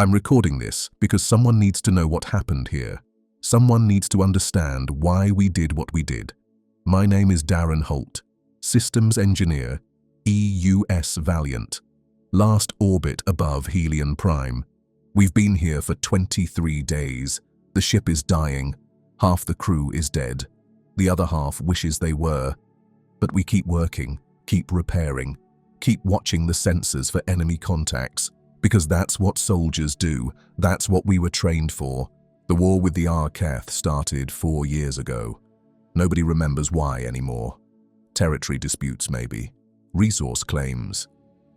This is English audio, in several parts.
I'm recording this because someone needs to know what happened here. Someone needs to understand why we did what we did. My name is Darren Holt, Systems Engineer, EUS Valiant. Last orbit above Helion Prime. We've been here for 23 days. The ship is dying. Half the crew is dead. The other half wishes they were. But we keep working, keep repairing, keep watching the sensors for enemy contacts, because that's what soldiers do. That's what we were trained for. The war with the Archaeth started 4 years ago. Nobody remembers why anymore. Territory disputes maybe. Resource claims.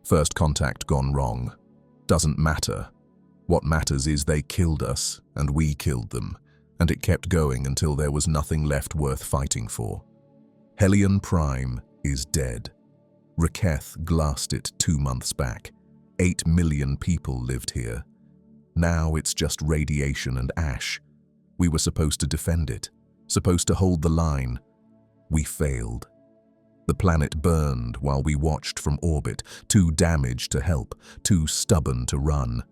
First contact gone wrong. Doesn't matter. What matters is they killed us, and we killed them, and it kept going until there was nothing left worth fighting for. Helion Prime is dead. Raketh glassed it 2 months back. 8 million people lived here. Now it's just radiation and ash. We were supposed to defend it, supposed to hold the line. We failed. The planet burned while we watched from orbit, too damaged to help, too stubborn to run.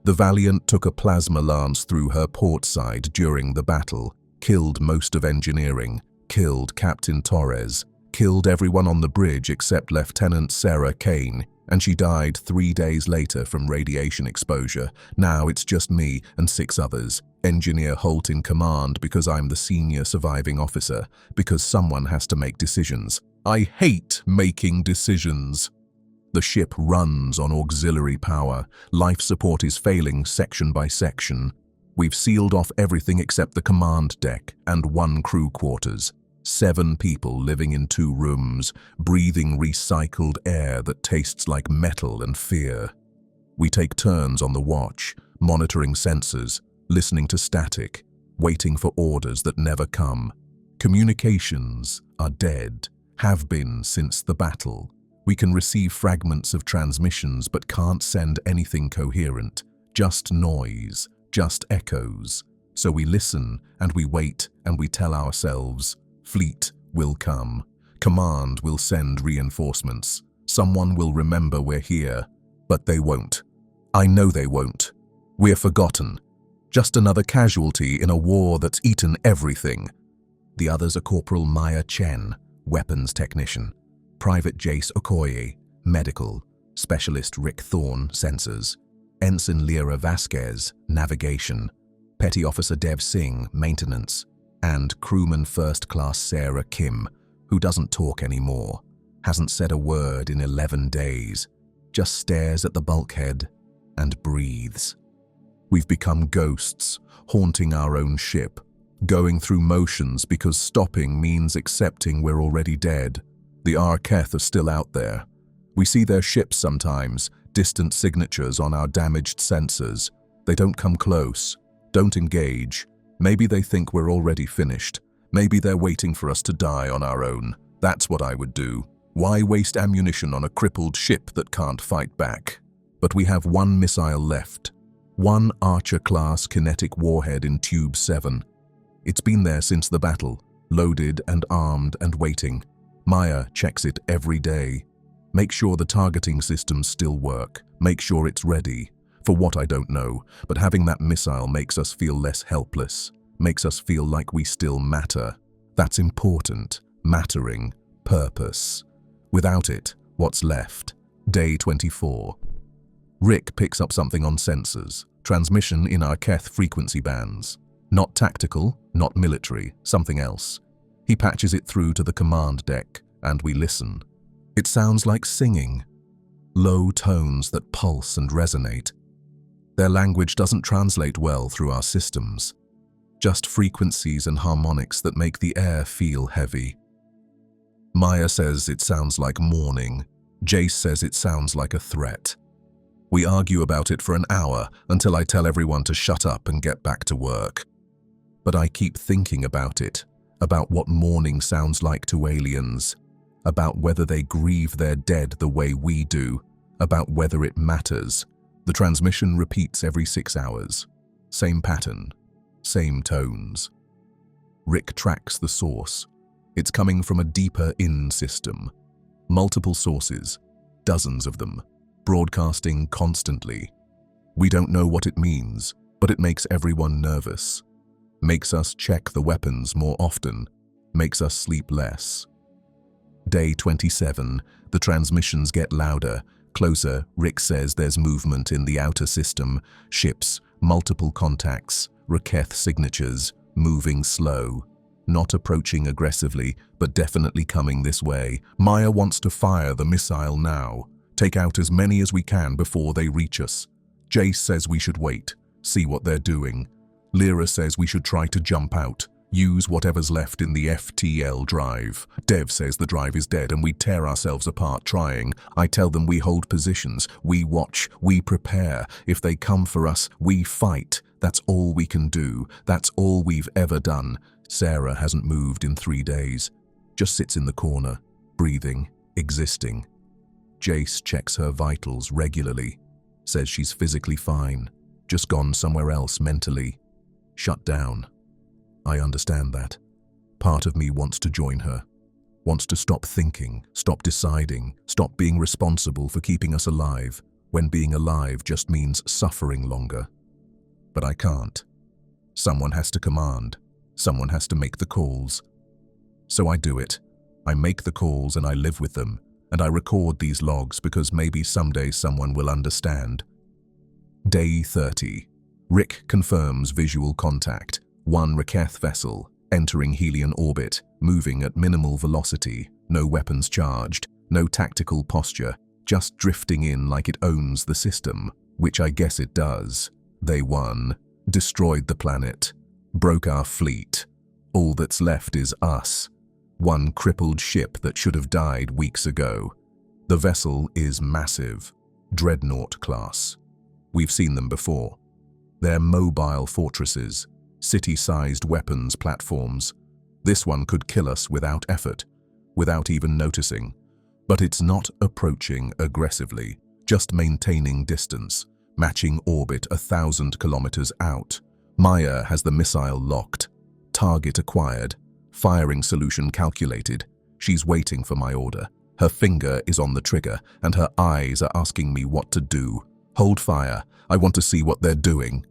The Valiant took a plasma lance through her port side during the battle, killed most of engineering, killed Captain Torres, killed everyone on the bridge except Lieutenant Sarah Kane, and she died 3 days later from radiation exposure. Now it's just me and 6 others. Engineer Holt in command because I'm the senior surviving officer, because someone has to make decisions. I hate making decisions. The ship runs on auxiliary power. Life support is failing section by section. We've sealed off everything except the command deck and 1 crew quarters. 7 people living in 2 rooms, breathing recycled air that tastes like metal and fear. We take turns on the watch, monitoring sensors, listening to static, waiting for orders that never come. Communications are dead, have been since the battle. We can receive fragments of transmissions but can't send anything coherent, just noise, just echoes. So we listen and we wait and we tell ourselves, fleet will come, command will send reinforcements, someone will remember we're here, but they won't. I know they won't. We're forgotten. Just another casualty in a war that's eaten everything. The others are Corporal Maya Chen, weapons technician, Private Jace Okoye, medical, Specialist Rick Thorne, sensors, Ensign Lyra Vasquez, navigation, Petty Officer Dev Singh, maintenance, and Crewman First Class Sarah Kim, who doesn't talk anymore, hasn't said a word in 11 days, just stares at the bulkhead and breathes. We've become ghosts, haunting our own ship, going through motions because stopping means accepting we're already dead. The Archaeth are still out there. We see their ships sometimes, distant signatures on our damaged sensors. They don't come close, don't engage. Maybe they think we're already finished. Maybe they're waiting for us to die on our own. That's what I would do. Why waste ammunition on a crippled ship that can't fight back? But we have 1 missile left. 1 Archer-class kinetic warhead in Tube 7. It's been there since the battle, loaded and armed and waiting. Maya checks it every day. Make sure the targeting systems still work. Make sure it's ready. For what I don't know, but having that missile makes us feel less helpless, makes us feel like we still matter. That's important. Mattering. Purpose. Without it, what's left? Day 24. Rick picks up something on sensors. Transmission in Archaeth frequency bands. Not tactical, not military, something else. He patches it through to the command deck, and we listen. It sounds like singing. Low tones that pulse and resonate. Their language doesn't translate well through our systems. Just frequencies and harmonics that make the air feel heavy. Maya says it sounds like mourning. Jace says it sounds like a threat. We argue about it for an hour until I tell everyone to shut up and get back to work. But I keep thinking about it, about what mourning sounds like to aliens, about whether they grieve their dead the way we do, about whether it matters. The transmission repeats every 6 hours. Same pattern, same tones. Rick tracks the source. It's coming from a deeper in system. Multiple sources, dozens of them, broadcasting constantly. We don't know what it means, but it makes everyone nervous. Makes us check the weapons more often. Makes us sleep less. Day 27, the transmissions get louder, closer. Rick says there's movement in the outer system, ships, multiple contacts, Raketh signatures, moving slow. Not approaching aggressively, but definitely coming this way. Maya wants to fire the missile now. Take out as many as we can before they reach us. Jace says we should wait, see what they're doing. Lyra says we should try to jump out, use whatever's left in the FTL drive. Dev says the drive is dead and we tear ourselves apart trying. I tell them we hold positions, we watch, we prepare. If they come for us, we fight. That's all we can do. That's all we've ever done. Sarah hasn't moved in 3 days. Just sits in the corner, breathing, existing. Jace checks her vitals regularly. Says she's physically fine, just gone somewhere else mentally. Shut down. I understand that. Part of me wants to join her. Wants to stop thinking, stop deciding, stop being responsible for keeping us alive, when being alive just means suffering longer. But I can't. Someone has to command. Someone has to make the calls. So I do it. I make the calls and I live with them, and I record these logs because maybe someday someone will understand. Day 30. Rick confirms visual contact. One Raketh vessel, entering Helion orbit, moving at minimal velocity, no weapons charged, no tactical posture, just drifting in like it owns the system, which I guess it does. They won, destroyed the planet, broke our fleet. All that's left is us. One crippled ship that should have died weeks ago. The vessel is massive, Dreadnought class. We've seen them before. They're mobile fortresses, city-sized weapons platforms. This one could kill us without effort, without even noticing. But it's not approaching aggressively, just maintaining distance, matching orbit 1,000 kilometers out. Maya has the missile locked, target acquired, firing solution calculated. She's waiting for my order. Her finger is on the trigger, and her eyes are asking me what to do. Hold fire. I want to see what they're doing.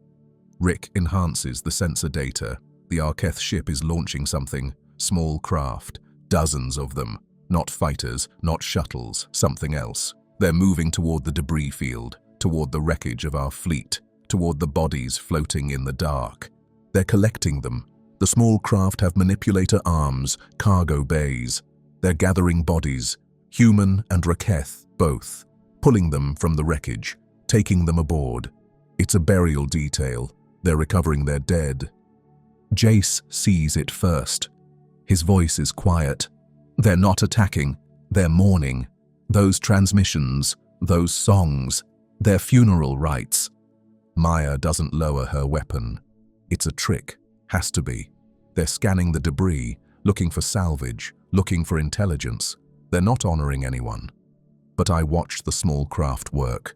Rick enhances the sensor data. The Arketh ship is launching something. Small craft. Dozens of them. Not fighters, not shuttles, something else. They're moving toward the debris field, toward the wreckage of our fleet, toward the bodies floating in the dark. They're collecting them. The small craft have manipulator arms, cargo bays. They're gathering bodies, human and Raketh both, pulling them from the wreckage, taking them aboard. It's a burial detail. They're recovering their dead. Jace sees it first. His voice is quiet. They're not attacking. They're mourning. Those transmissions, those songs, their funeral rites. Maya doesn't lower her weapon. It's a trick. Has to be. They're scanning the debris, looking for salvage, looking for intelligence. They're not honoring anyone. But I watch the small craft work.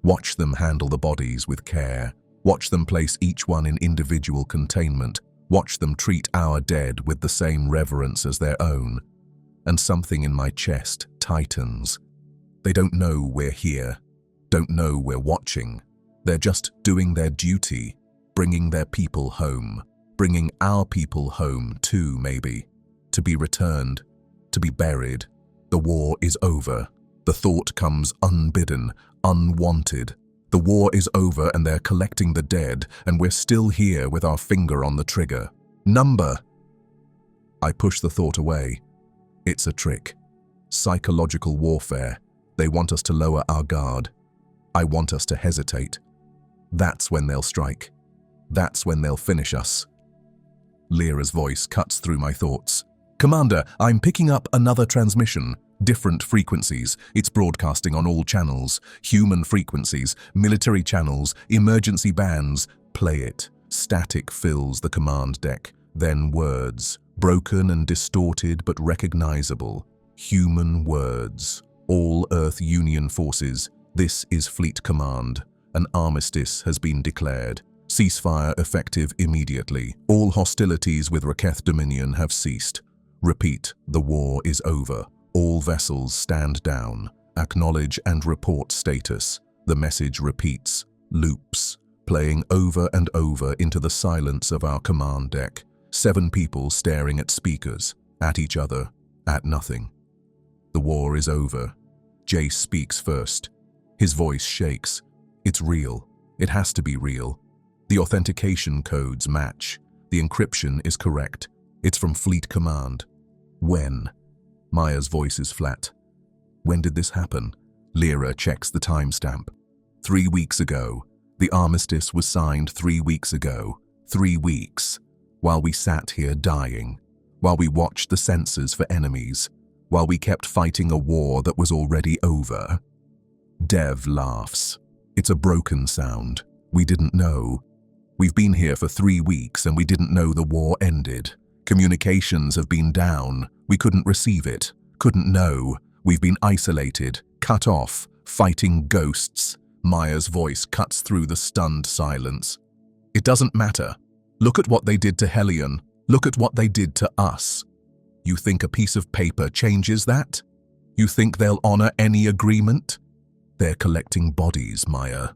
Watch them handle the bodies with care. Watch them place each one in individual containment. Watch them treat our dead with the same reverence as their own. And something in my chest tightens. They don't know we're here. Don't know we're watching. They're just doing their duty, bringing their people home. Bringing our people home too, maybe. To be returned, to be buried. The war is over. The thought comes unbidden, unwanted. The war is over and they're collecting the dead, and we're still here with our finger on the trigger. Number. I push the thought away. It's a trick. Psychological warfare. They want us to lower our guard. I want us to hesitate. That's when they'll strike. That's when they'll finish us. Lyra's voice cuts through my thoughts. Commander, I'm picking up another transmission. Different frequencies. It's broadcasting on all channels. Human frequencies, military channels, emergency bands. Play it. Static fills the command deck. Then words. Broken and distorted but recognizable. Human words. All Earth Union forces. This is Fleet Command. An armistice has been declared. Ceasefire effective immediately. All hostilities with Raketh Dominion have ceased. Repeat, the war is over. All vessels stand down. Acknowledge and report status. The message repeats. Loops, playing over and over into the silence of our command deck. 7 people staring at speakers, at each other, at nothing. The war is over. Jace speaks first. His voice shakes. It's real. It has to be real. The authentication codes match. The encryption is correct. It's from Fleet Command. When? Maya's voice is flat. When did this happen? Lyra checks the timestamp. 3 weeks ago. The armistice was signed 3 weeks ago. 3 weeks. While we sat here dying. While we watched the sensors for enemies. While we kept fighting a war that was already over. Dev laughs. It's a broken sound. We didn't know. We've been here for 3 weeks and we didn't know the war ended. Communications have been down. We couldn't receive it. Couldn't know. We've been isolated, cut off, fighting ghosts. Maya's voice cuts through the stunned silence. It doesn't matter. Look at what they did to Hellion. Look at what they did to us. You think a piece of paper changes that? You think they'll honor any agreement? They're collecting bodies, Maya.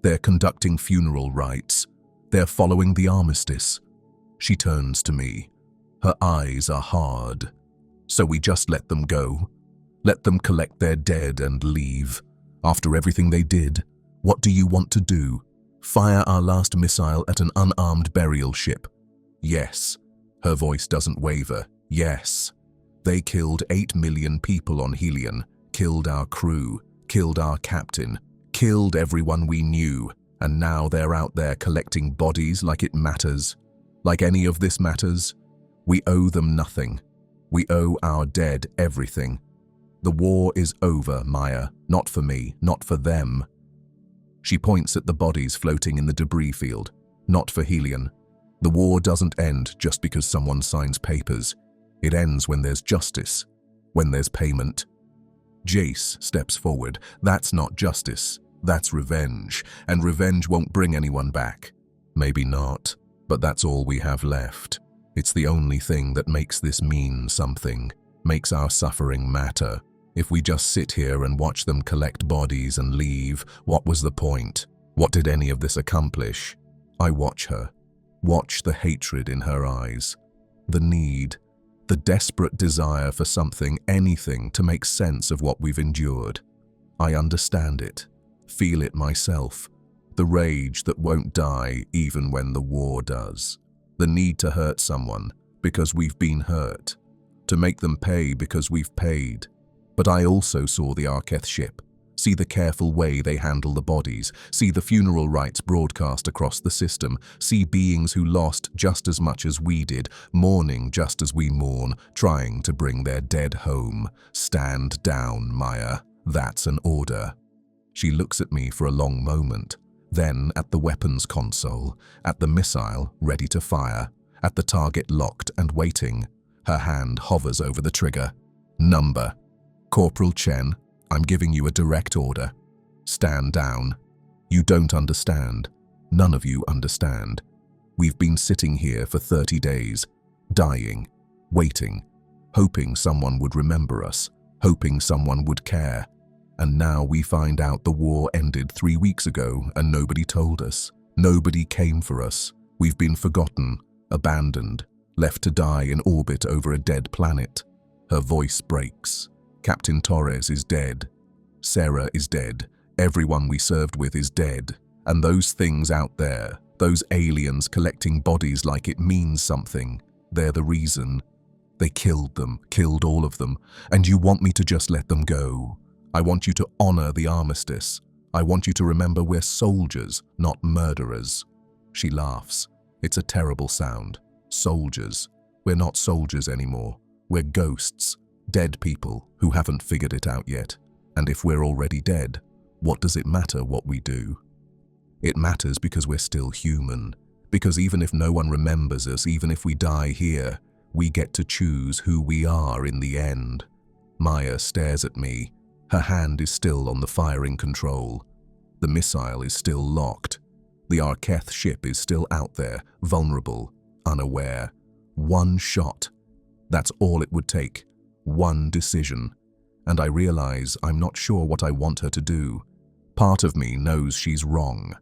They're conducting funeral rites. They're following the armistice. She turns to me. Her eyes are hard. So we just let them go? Let them collect their dead and leave? After everything they did, what do you want to do? Fire our last missile at an unarmed burial ship? Yes. Her voice doesn't waver. Yes. They killed 8 million people on Helion, killed our crew, killed our captain, killed everyone we knew, and now they're out there collecting bodies like it matters. Like any of this matters? We owe them nothing. We owe our dead everything. The war is over, Maya. Not for me, not for them. She points at the bodies floating in the debris field. Not for Helion. The war doesn't end just because someone signs papers. It ends when there's justice, when there's payment. Jace steps forward. That's not justice. That's revenge. And revenge won't bring anyone back. Maybe not, but that's all we have left. It's the only thing that makes this mean something, makes our suffering matter. If we just sit here and watch them collect bodies and leave, what was the point? What did any of this accomplish? I watch her. Watch the hatred in her eyes. The need, the desperate desire for something, anything, to make sense of what we've endured. I understand it, feel it myself. The rage that won't die even when the war does. The need to hurt someone because we've been hurt. To make them pay because we've paid. But I also saw the Arketh ship, see the careful way they handle the bodies, see the funeral rites broadcast across the system, see beings who lost just as much as we did, mourning just as we mourn, trying to bring their dead home. Stand down, Maya. That's an order. She looks at me for a long moment, then at the weapons console, at the missile ready to fire, at the target locked and waiting. Her hand hovers over the trigger. Number. Corporal Chen, I'm giving you a direct order. Stand down. You don't understand. None of you understand. We've been sitting here for 30 days, dying, waiting, hoping someone would remember us, hoping someone would care. And now we find out the war ended 3 weeks ago and nobody told us. Nobody came for us. We've been forgotten, abandoned, left to die in orbit over a dead planet. Her voice breaks. Captain Torres is dead. Sarah is dead. Everyone we served with is dead. And those things out there, those aliens collecting bodies like it means something, they're the reason. They killed them, killed all of them, and you want me to just let them go. I want you to honor the armistice. I want you to remember we're soldiers, not murderers. She laughs. It's a terrible sound. Soldiers. We're not soldiers anymore. We're ghosts. Dead people who haven't figured it out yet. And if we're already dead, what does it matter what we do? It matters because we're still human. Because even if no one remembers us, even if we die here, we get to choose who we are in the end. Maya stares at me. Her hand is still on the firing control. The missile is still locked. The Arketh ship is still out there, vulnerable, unaware. One shot. That's all it would take. One decision. And I realize I'm not sure what I want her to do. Part of me knows she's wrong.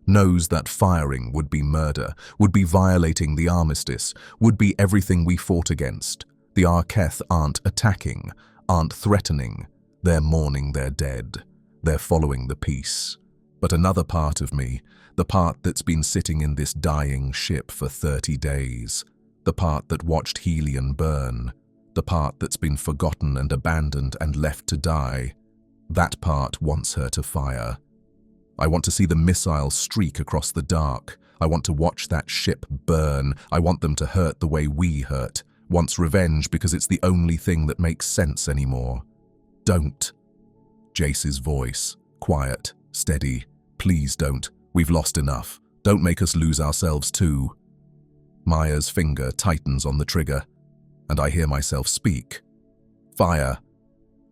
knows that firing would be murder, would be violating the armistice, would be everything we fought against. The Arketh aren't attacking, aren't threatening. They're mourning their dead. They're following the peace. But another part of me, the part that's been sitting in this dying ship for 30 days, the part that watched Helion burn, the part that's been forgotten and abandoned and left to die, that part wants her to fire. I want to see the missile streak across the dark. I want to watch that ship burn. I want them to hurt the way we hurt. Wants revenge because it's the only thing that makes sense anymore. Don't. Jace's voice, quiet, steady. Please don't. We've lost enough. Don't make us lose ourselves too. Maya's finger tightens on the trigger, and I hear myself speak. Fire.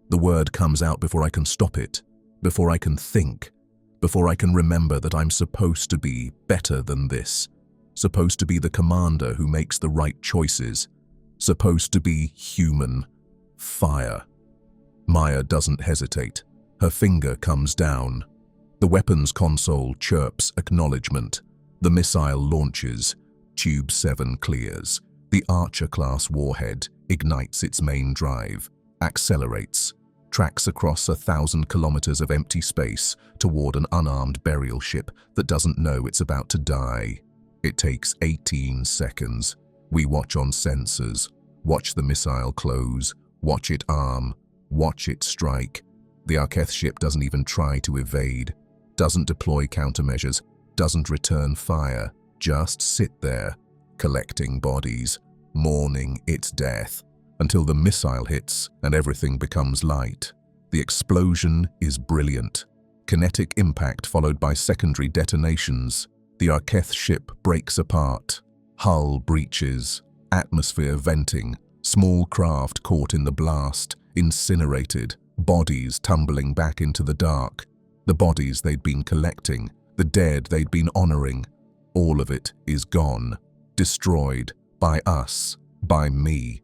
The word comes out before I can stop it, before I can think, before I can remember that I'm supposed to be better than this, supposed to be the commander who makes the right choices, supposed to be human. Fire. Maya doesn't hesitate. Her finger comes down. The weapons console chirps acknowledgement. The missile launches. Tube 7 clears. The Archer-class warhead ignites its main drive, accelerates, tracks across 1,000 kilometers of empty space toward an unarmed burial ship that doesn't know it's about to die. It takes 18 seconds. We watch on sensors, watch the missile close, watch it arm, watch it strike. The Arketh ship doesn't even try to evade, doesn't deploy countermeasures, doesn't return fire, just sit there, collecting bodies, mourning its death, until the missile hits and everything becomes light. The explosion is brilliant. Kinetic impact followed by secondary detonations. The Arketh ship breaks apart. Hull breaches, atmosphere venting, small craft caught in the blast, incinerated, bodies tumbling back into the dark. The bodies they'd been collecting, the dead they'd been honoring, all of it is gone, destroyed, by us, by me.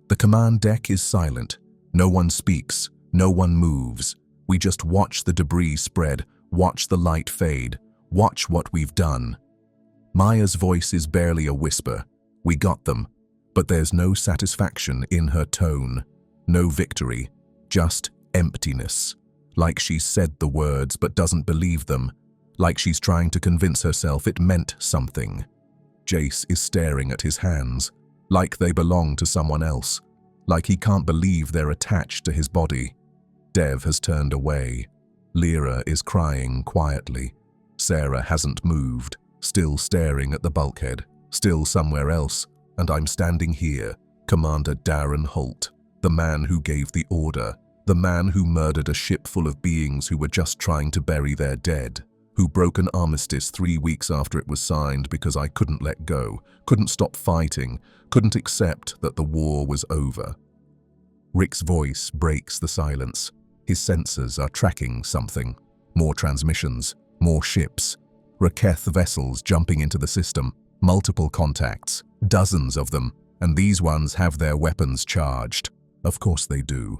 The command deck is silent. No one speaks, no one moves. We just watch the debris spread, watch the light fade, watch what we've done. Maya's voice is barely a whisper. We got them, but there's no satisfaction in her tone, no victory, just emptiness. Like she's said the words but doesn't believe them, like she's trying to convince herself it meant something. Jace is staring at his hands, like they belong to someone else, like he can't believe they're attached to his body. Dev has turned away. Lyra is crying quietly. Sarah hasn't moved, still staring at the bulkhead, still somewhere else, and I'm standing here, Commander Darren Holt, the man who gave the order, the man who murdered a ship full of beings who were just trying to bury their dead, who broke an armistice 3 weeks after it was signed because I couldn't let go, couldn't stop fighting, couldn't accept that the war was over. Rick's voice breaks the silence. His sensors are tracking something. More transmissions, more ships, Raketh vessels jumping into the system, multiple contacts, dozens of them, and these ones have their weapons charged. Of course they do.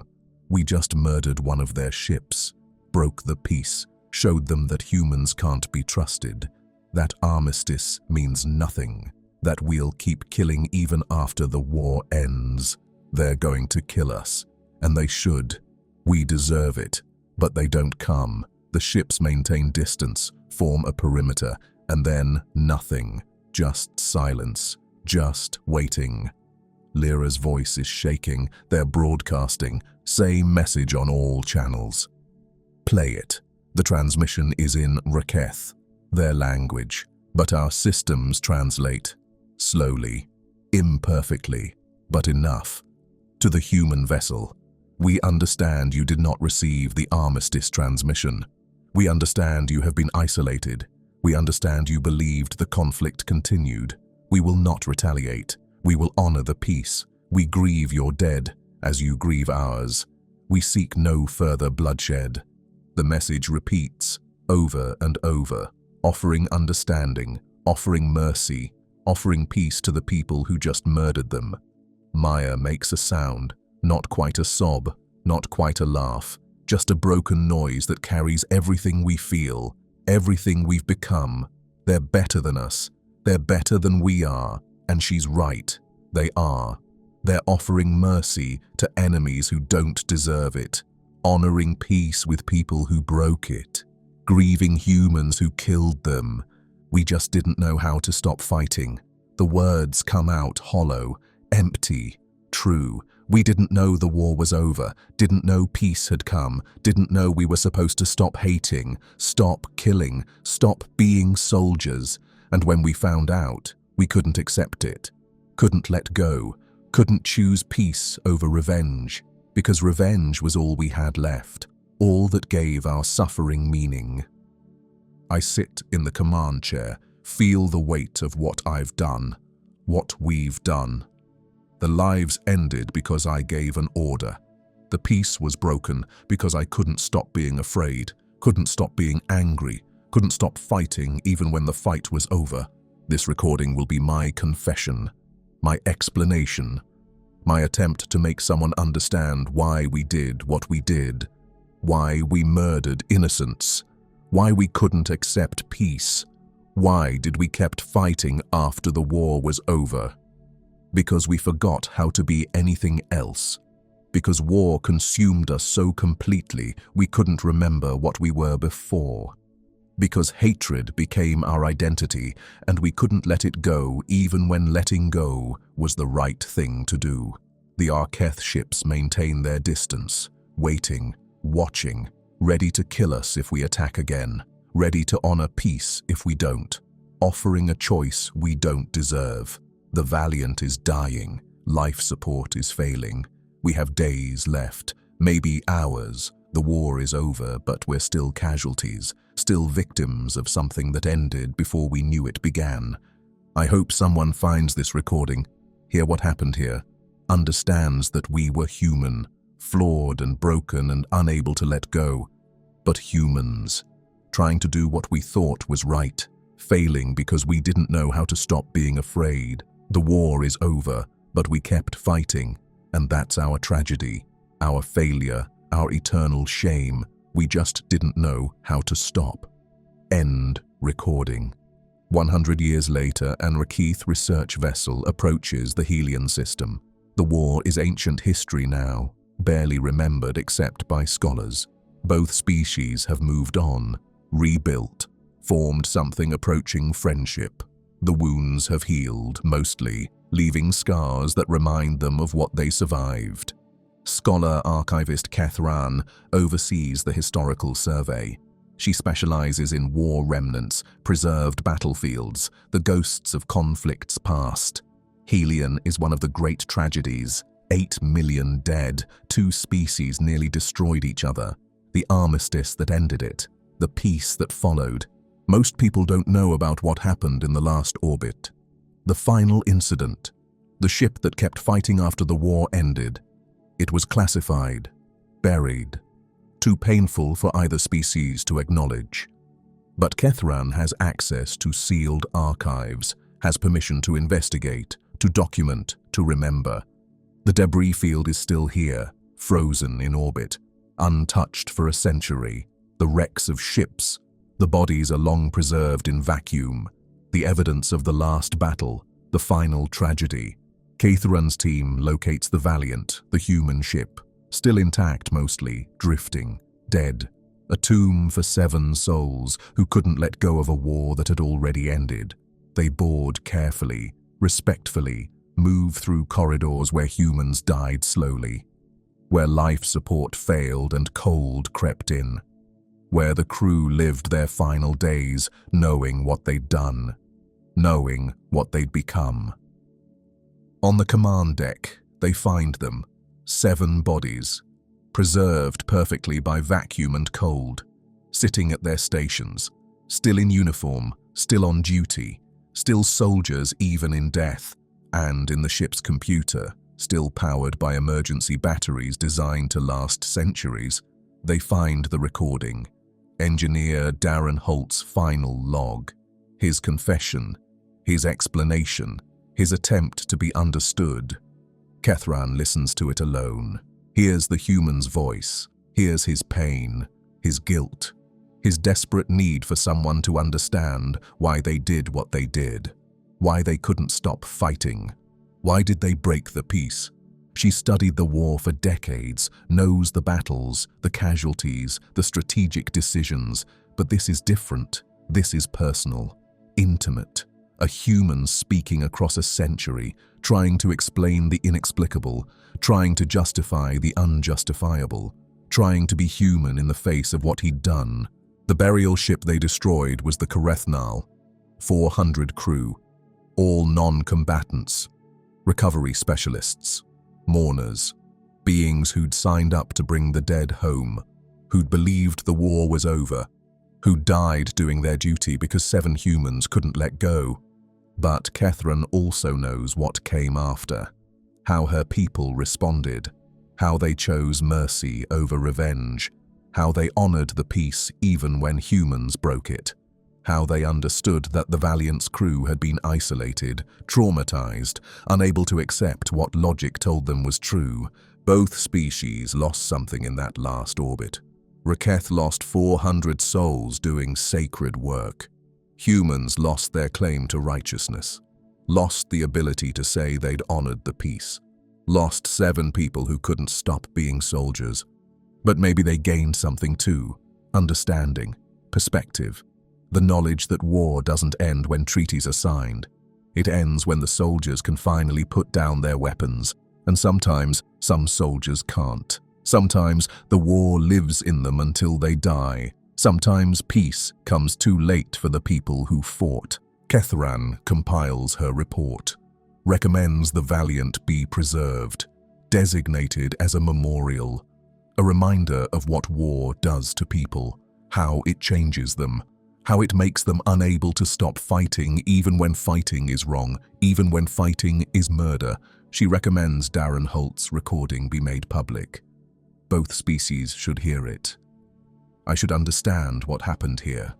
We just murdered one of their ships, broke the peace, showed them that humans can't be trusted, that armistice means nothing, that we'll keep killing even after the war ends. They're going to kill us, and they should. We deserve it, but they don't come. The ships maintain distance, form a perimeter, and then nothing, just silence, just waiting. Lyra's voice is shaking. They're broadcasting. Same message on all channels. Play it. The transmission is in Raketh, their language, but our systems translate. Slowly, imperfectly, but enough. To the human vessel. We understand you did not receive the armistice transmission. We understand you have been isolated. We understand you believed the conflict continued. We will not retaliate. We will honor the peace. We grieve your dead, as you grieve ours. We seek no further bloodshed. The message repeats, over and over, offering understanding, offering mercy, offering peace to the people who just murdered them. Maya makes a sound, not quite a sob, not quite a laugh, just a broken noise that carries everything we feel. everything we've become. They're better than us. They're better than we are. And she's right. They are. They're offering mercy to enemies who don't deserve it, honoring peace with people who broke it, grieving humans who killed them. We just didn't know how to stop fighting. The words come out hollow, empty, true. We didn't know the war was over, didn't know peace had come, didn't know we were supposed to stop hating, stop killing, stop being soldiers. And when we found out, we couldn't accept it, couldn't let go, couldn't choose peace over revenge, because revenge was all we had left, all that gave our suffering meaning. I sit in the command chair, feel the weight of what I've done, what we've done. The lives ended because I gave an order. The peace was broken because I couldn't stop being afraid, couldn't stop being angry, couldn't stop fighting even when the fight was over. This recording will be my confession, my explanation, my attempt to make someone understand why we did what we did, why we murdered innocents, why we couldn't accept peace, why did we kept fighting after the war was over. Because we forgot how to be anything else. Because war consumed us so completely we couldn't remember what we were before. Because hatred became our identity and we couldn't let it go even when letting go was the right thing to do. The Arketh ships maintain their distance, waiting, watching, ready to kill us if we attack again, ready to honor peace if we don't, offering a choice we don't deserve. The Valiant is dying, life support is failing. We have days left, maybe hours. The war is over, but we're still casualties, still victims of something that ended before we knew it began. I hope someone finds this recording, hear what happened here, understands that we were human, flawed and broken and unable to let go, but humans, trying to do what we thought was right, failing because we didn't know how to stop being afraid. The war is over, but we kept fighting, and that's our tragedy, our failure, our eternal shame. We just didn't know how to stop. End recording. 100 years later, an Rakith research vessel approaches the Helion system. The war is ancient history now, barely remembered except by scholars. Both species have moved on, rebuilt, formed something approaching friendship. The wounds have healed, mostly, leaving scars that remind them of what they survived. Scholar archivist Kethran oversees the historical survey. She specializes in war remnants, preserved battlefields, the ghosts of conflicts past. Helion is one of the great tragedies. 8 million dead, 2 species nearly destroyed each other. The armistice that ended it, the peace that followed. Most people don't know about what happened in the last orbit. The final incident, the ship that kept fighting after the war ended. It was classified, buried, too painful for either species to acknowledge. But Kethran has access to sealed archives, has permission to investigate, to document, to remember. The debris field is still here, frozen in orbit, untouched for a century. The wrecks of ships, the bodies are long preserved in vacuum, the evidence of the last battle, the final tragedy. Kethran's team locates the Valiant, the human ship, still intact mostly, drifting, dead. A tomb for 7 souls who couldn't let go of a war that had already ended. They board carefully, respectfully, move through corridors where humans died slowly, where life support failed and cold crept in, where the crew lived their final days knowing what they'd done, knowing what they'd become. On the command deck, they find them, 7 bodies, preserved perfectly by vacuum and cold, sitting at their stations, still in uniform, still on duty, still soldiers even in death, and in the ship's computer, still powered by emergency batteries designed to last centuries. They find the recording. Engineer Darren Holt's final log, his confession, his explanation, his attempt to be understood. Kethran listens to it alone, hears the human's voice, hears his pain, his guilt. his desperate need for someone to understand why they did what they did, why they couldn't stop fighting. Why did they break the peace? She studied the war for decades, knows the battles, the casualties, the strategic decisions, but this is different. This is personal, intimate, a human speaking across a century, trying to explain the inexplicable, trying to justify the unjustifiable, trying to be human in the face of what he'd done. The burial ship they destroyed was the Karethnal, 400 crew, all non-combatants, recovery specialists, mourners, beings who'd signed up to bring the dead home, who'd believed the war was over, who died doing their duty because 7 humans couldn't let go. But Catherine also knows what came after, how her people responded, how they chose mercy over revenge, how they honored the peace even when humans broke it, how they understood that the Valiant's crew had been isolated, traumatized, unable to accept what logic told them was true. Both species lost something in that last orbit. Raketh lost 400 souls doing sacred work. Humans lost their claim to righteousness, lost the ability to say they'd honored the peace, lost 7 people who couldn't stop being soldiers. But maybe they gained something too, understanding, perspective, the knowledge that war doesn't end when treaties are signed. It ends when the soldiers can finally put down their weapons, and sometimes some soldiers can't. Sometimes the war lives in them until they die. Sometimes peace comes too late for the people who fought. Kethran compiles her report, recommends the Valiant be preserved, designated as a memorial, a reminder of what war does to people, how it changes them, how it makes them unable to stop fighting even when fighting is wrong, even when fighting is murder. She recommends Darren Holt's recording be made public. Both species should hear it. I should understand what happened here,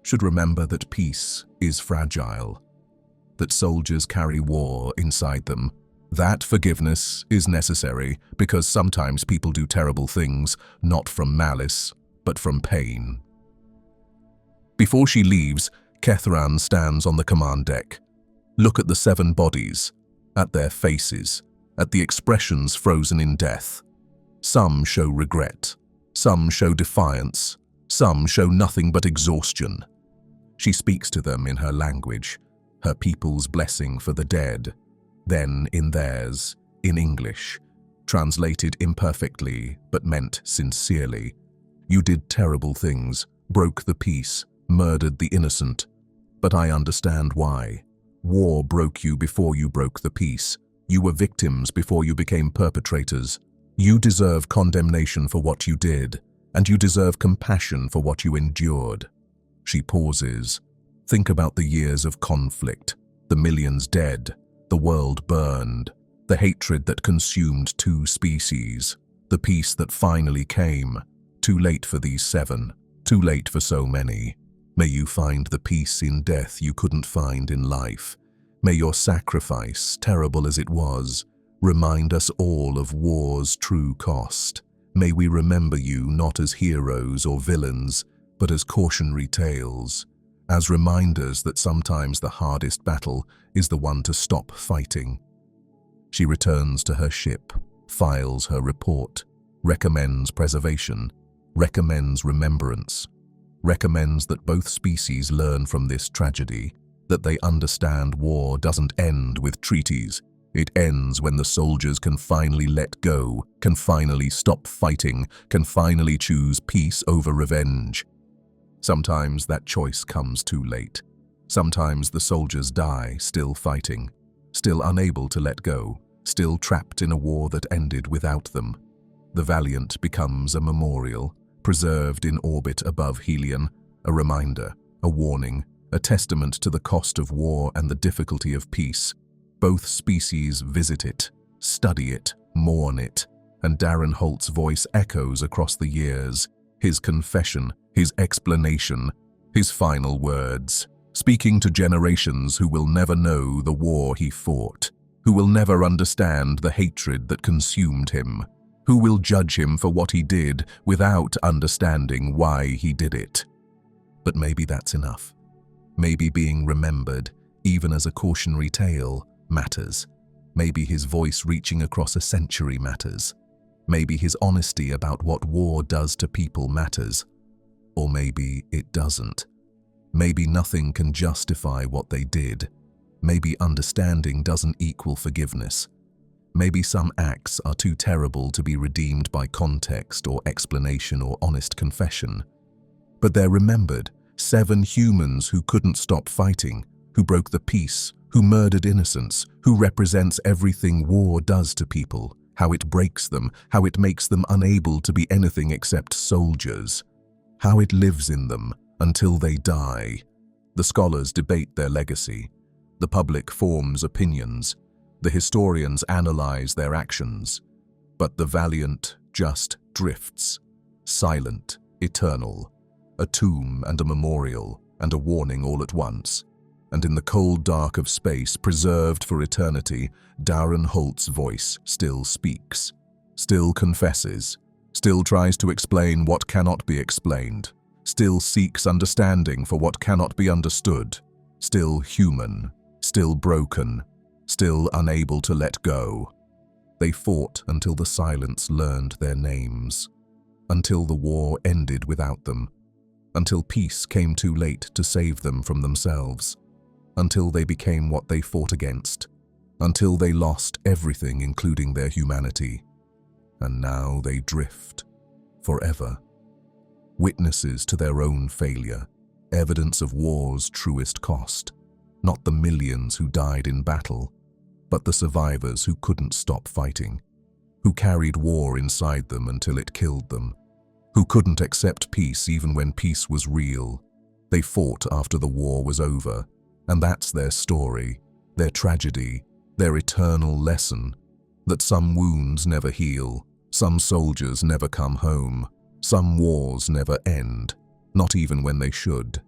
should remember that peace is fragile, that soldiers carry war inside them, that forgiveness is necessary because sometimes people do terrible things, not from malice, but from pain. Before she leaves, Kethran stands on the command deck. Look at the 7 bodies, at their faces, at the expressions frozen in death. Some show regret, some show defiance, some show nothing but exhaustion. She speaks to them in her language, her people's blessing for the dead, then in theirs, in English, translated imperfectly but meant sincerely. You did terrible things, broke the peace, murdered the innocent, but I understand why. War broke you before you broke the peace. You were victims before you became perpetrators. You deserve condemnation for what you did, and you deserve compassion for what you endured. She pauses. Think about the years of conflict, the millions dead, the world burned, the hatred that consumed 2 species, the peace that finally came. Too late for these 7, too late for so many. May you find the peace in death you couldn't find in life. May your sacrifice, terrible as it was, remind us all of war's true cost. May we remember you not as heroes or villains, but as cautionary tales, as reminders that sometimes the hardest battle is the one to stop fighting. She returns to her ship, files her report, recommends preservation, recommends remembrance, recommends that both species learn from this tragedy, that they understand war doesn't end with treaties. It ends when the soldiers can finally let go, can finally stop fighting, can finally choose peace over revenge. Sometimes that choice comes too late. Sometimes the soldiers die still fighting, still unable to let go, still trapped in a war that ended without them. The Valiant becomes a memorial, preserved in orbit above Helion, a reminder, a warning, a testament to the cost of war and the difficulty of peace. Both species visit it, study it, mourn it, and Darren Holt's voice echoes across the years, his confession, his explanation, his final words, speaking to generations who will never know the war he fought, who will never understand the hatred that consumed him, who will judge him for what he did without understanding why he did it. But maybe that's enough. Maybe being remembered, even as a cautionary tale, matters. Maybe his voice reaching across a century matters. Maybe his honesty about what war does to people matters. Or maybe it doesn't. Maybe nothing can justify what they did. Maybe understanding doesn't equal forgiveness. Maybe some acts are too terrible to be redeemed by context or explanation or honest confession. But they're remembered, 7 humans who couldn't stop fighting, who broke the peace, who murdered innocents, who represents everything war does to people, how it breaks them, how it makes them unable to be anything except soldiers, how it lives in them until they die. The scholars debate their legacy. The public forms opinions. The historians analyze their actions. But the valiant just drifts, silent, eternal, a tomb and a memorial and a warning all at once. And in the cold dark of space, preserved for eternity, Darren Holt's voice still speaks, still confesses, still tries to explain what cannot be explained, still seeks understanding for what cannot be understood, still human, still broken, still unable to let go. They fought until the silence learned their names, until the war ended without them, until peace came too late to save them from themselves, until they became what they fought against, until they lost everything including their humanity. And now they drift, forever. Witnesses to their own failure, evidence of war's truest cost, not the millions who died in battle, but the survivors who couldn't stop fighting, who carried war inside them until it killed them, who couldn't accept peace even when peace was real. They fought after the war was over, and that's their story, their tragedy, their eternal lesson, that some wounds never heal, some soldiers never come home, some wars never end, not even when they should.